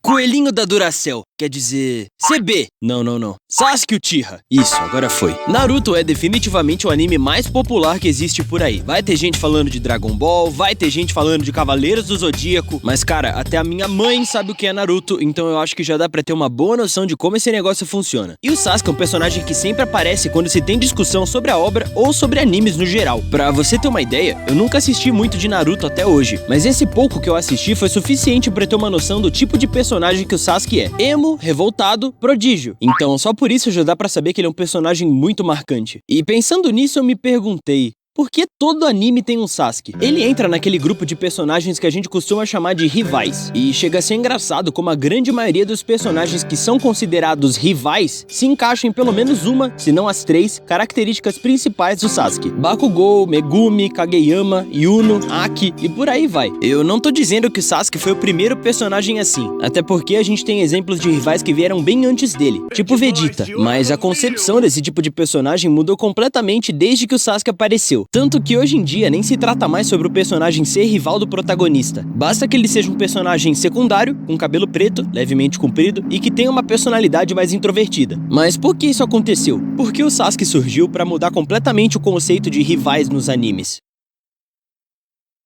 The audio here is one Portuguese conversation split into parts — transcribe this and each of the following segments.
Coelhinho da Duracell, quer dizer... CB. Não. Sasuke Uchiha. Isso, agora foi. Naruto é definitivamente o anime mais popular que existe por aí. Vai ter gente falando de Dragon Ball, vai ter gente falando de Cavaleiros do Zodíaco, mas cara, até a minha mãe sabe o que é Naruto, então eu acho que já dá pra ter uma boa noção de como esse negócio funciona. E o Sasuke é um personagem que sempre aparece quando se tem discussão sobre a obra ou sobre animes no geral. Pra você ter uma ideia, eu nunca assisti muito de Naruto até hoje, mas esse pouco que eu assisti foi suficiente pra ter uma noção do tipo de personagem que o Sasuke é. Emo, revoltado, prodígio. Então só por isso já dá pra saber que ele é um personagem muito marcante. E pensando nisso eu me perguntei, por que todo anime tem um Sasuke? Ele entra naquele grupo de personagens que a gente costuma chamar de rivais. E chega a ser engraçado como a grande maioria dos personagens que são considerados rivais se encaixam em pelo menos uma, se não as 3, características principais do Sasuke. Bakugou, Megumi, Kageyama, Yuno, Aki e por aí vai. Eu não tô dizendo que o Sasuke foi o primeiro personagem assim, até porque a gente tem exemplos de rivais que vieram bem antes dele, tipo Vegeta. Mas a concepção desse tipo de personagem mudou completamente desde que o Sasuke apareceu. Tanto que hoje em dia nem se trata mais sobre o personagem ser rival do protagonista. Basta que ele seja um personagem secundário, com cabelo preto, levemente comprido, e que tenha uma personalidade mais introvertida. Mas por que isso aconteceu? Por que o Sasuke surgiu para mudar completamente o conceito de rivais nos animes?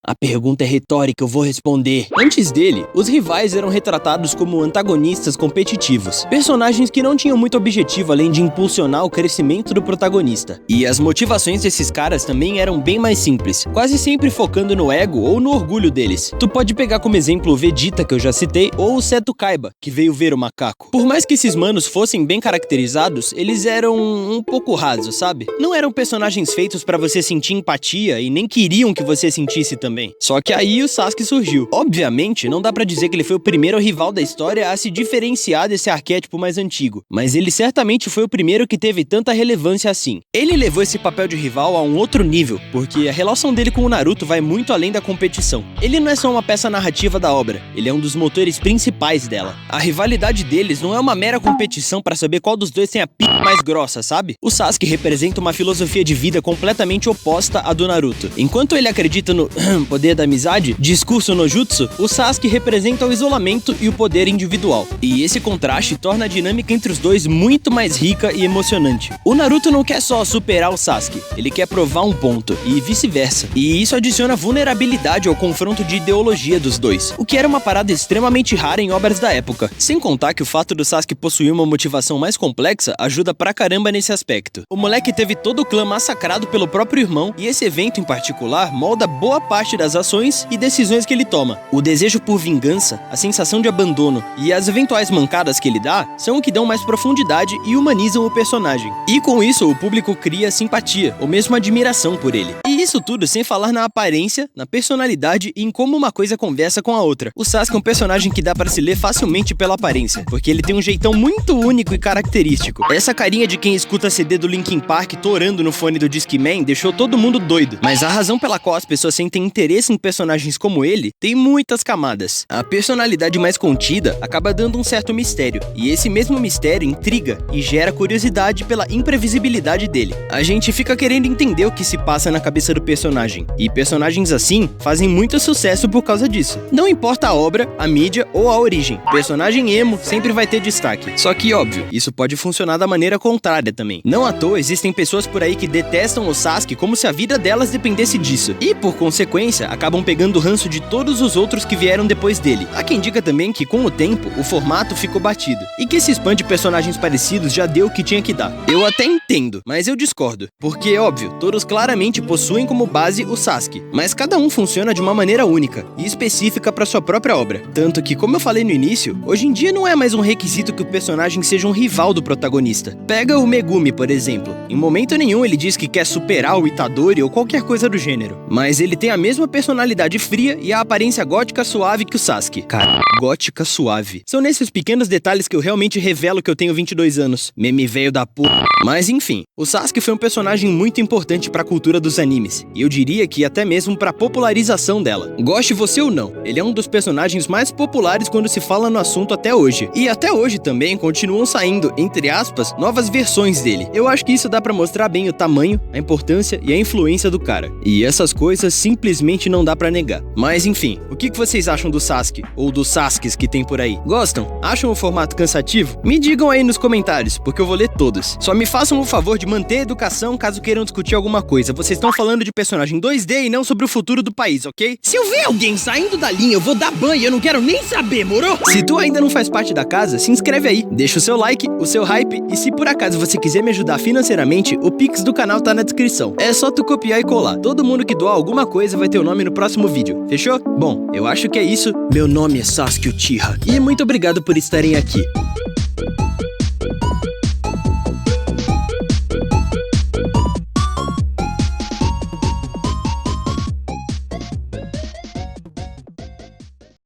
A pergunta é retórica, eu vou responder. Antes dele, os rivais eram retratados como antagonistas competitivos, personagens que não tinham muito objetivo além de impulsionar o crescimento do protagonista. E as motivações desses caras também eram bem mais simples, quase sempre focando no ego ou no orgulho deles. Tu pode pegar como exemplo o Vegeta, que eu já citei, ou o Seto Kaiba, que veio ver o macaco. Por mais que esses manos fossem bem caracterizados, eles eram um pouco rasos, sabe? Não eram personagens feitos pra você sentir empatia e nem queriam que você sentisse também. Só que aí o Sasuke surgiu. Obviamente, não dá pra dizer que ele foi o primeiro rival da história a se diferenciar desse arquétipo mais antigo, mas ele certamente foi o primeiro que teve tanta relevância assim. Ele levou esse papel de rival a um outro nível, porque a relação dele com o Naruto vai muito além da competição. Ele não é só uma peça narrativa da obra, ele é um dos motores principais dela. A rivalidade deles não é uma mera competição pra saber qual dos dois tem a pica mais grossa, sabe? O Sasuke representa uma filosofia de vida completamente oposta à do Naruto. Enquanto ele acredita no poder da amizade, discurso no jutsu, o Sasuke representa o isolamento e o poder individual. E esse contraste torna a dinâmica entre os dois muito mais rica e emocionante. O Naruto não quer só superar o Sasuke, ele quer provar um ponto, e vice-versa. E isso adiciona vulnerabilidade ao confronto de ideologia dos dois, o que era uma parada extremamente rara em obras da época. Sem contar que o fato do Sasuke possuir uma motivação mais complexa ajuda pra caramba nesse aspecto. O moleque teve todo o clã massacrado pelo próprio irmão, e esse evento em particular molda boa parte das ações e decisões que ele toma. O desejo por vingança, a sensação de abandono e as eventuais mancadas que ele dá são o que dão mais profundidade e humanizam o personagem. E com isso o público cria simpatia ou mesmo admiração por ele. E isso tudo sem falar na aparência, na personalidade e em como uma coisa conversa com a outra. O Sasuke é um personagem que dá pra se ler facilmente pela aparência, porque ele tem um jeitão muito único e característico. Essa carinha de quem escuta CD do Linkin Park torando no fone do Discman deixou todo mundo doido. Mas a razão pela qual as pessoas sentem interesse em personagens como ele tem muitas camadas. A personalidade mais contida acaba dando um certo mistério, e esse mesmo mistério intriga e gera curiosidade pela imprevisibilidade dele. A gente fica querendo entender o que se passa na cabeça do personagem, e personagens assim fazem muito sucesso por causa disso. Não importa a obra, a mídia ou a origem, personagem emo sempre vai ter destaque. Só que, óbvio, isso pode funcionar da maneira contrária também. Não à toa existem pessoas por aí que detestam o Sasuke como se a vida delas dependesse disso, e por consequência acabam pegando o ranço de todos os outros que vieram depois dele. Há quem diga também que com o tempo o formato ficou batido, e que esse spam de personagens parecidos já deu o que tinha que dar. Eu até entendo, mas eu discordo, porque óbvio, todos claramente possuem como base o Sasuke, mas cada um funciona de uma maneira única e específica para sua própria obra. Tanto que, como eu falei no início, hoje em dia não é mais um requisito que o personagem seja um rival do protagonista. Pega o Megumi, por exemplo. Em momento nenhum ele diz que quer superar o Itadori ou qualquer coisa do gênero, mas ele tem a mesma personalidade fria e a aparência gótica suave que o Sasuke. Cara, gótica suave. São nesses pequenos detalhes que eu realmente revelo que eu tenho 22 anos. Meme velho da porra. Mas enfim, o Sasuke foi um personagem muito importante para a cultura dos animes. animes, e eu diria que até mesmo pra popularização dela. Goste você ou não, ele é um dos personagens mais populares quando se fala no assunto até hoje. E até hoje também continuam saindo, entre aspas, novas versões dele. Eu acho que isso dá pra mostrar bem o tamanho, a importância e a influência do cara. E essas coisas simplesmente não dá pra negar. Mas enfim, o que vocês acham do Sasuke? Ou dos Sasuques que tem por aí? Gostam? Acham o formato cansativo? Me digam aí nos comentários, porque eu vou ler todos. Só me façam o favor de manter a educação caso queiram discutir alguma coisa. Vocês estão falando de personagem 2D e não sobre o futuro do país, ok? Se eu ver alguém saindo da linha, eu vou dar banho, eu não quero nem saber, moro? Se tu ainda não faz parte da casa, se inscreve aí, deixa o seu like, o seu hype, e se por acaso você quiser me ajudar financeiramente, o Pix do canal tá na descrição. É só tu copiar e colar. Todo mundo que doar alguma coisa vai ter o nome no próximo vídeo, fechou? Bom, eu acho que é isso. Meu nome é Sasuke Uchiha, e muito obrigado por estarem aqui.